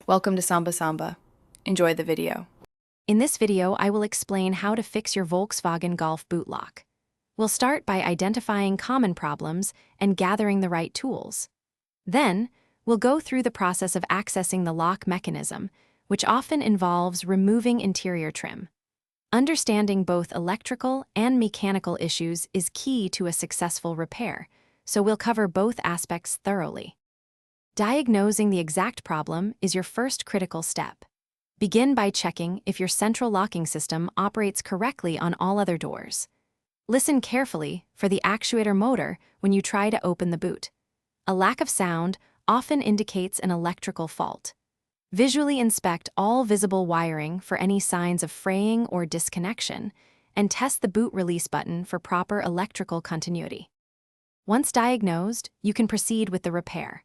Welcome to Samba Samba. Enjoy the video. In this video, I will explain how to fix your Volkswagen Golf boot lock. We'll start by identifying common problems and gathering the right tools. Then, we'll go through the process of accessing the lock mechanism, which often involves removing interior trim. Understanding both electrical and mechanical issues is key to a successful repair, so we'll cover both aspects thoroughly. Diagnosing the exact problem is your first critical step. Begin by checking if your central locking system operates correctly on all other doors. Listen carefully for the actuator motor when you try to open the boot. A lack of sound often indicates an electrical fault. Visually inspect all visible wiring for any signs of fraying or disconnection, and test the boot release button for proper electrical continuity. Once diagnosed, you can proceed with the repair.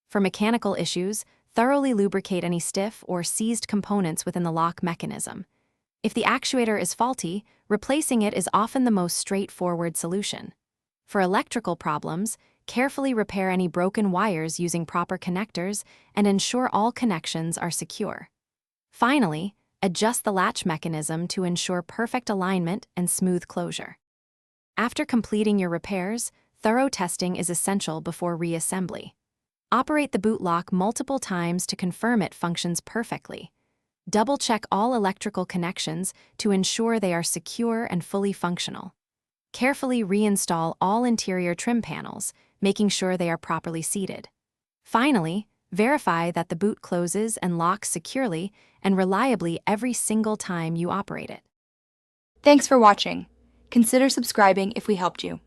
For mechanical issues, thoroughly lubricate any stiff or seized components within the lock mechanism. If the actuator is faulty, replacing it is often the most straightforward solution. For electrical problems, carefully repair any broken wires using proper connectors and ensure all connections are secure. Finally, adjust the latch mechanism to ensure perfect alignment and smooth closure. After completing your repairs, thorough testing is essential before reassembly. Operate the boot lock multiple times to confirm it functions perfectly. Double-check all electrical connections to ensure they are secure and fully functional. Carefully reinstall all interior trim panels, making sure they are properly seated. Finally, verify that the boot closes and locks securely and reliably every single time you operate it. Thanks for watching. Consider subscribing if we helped you.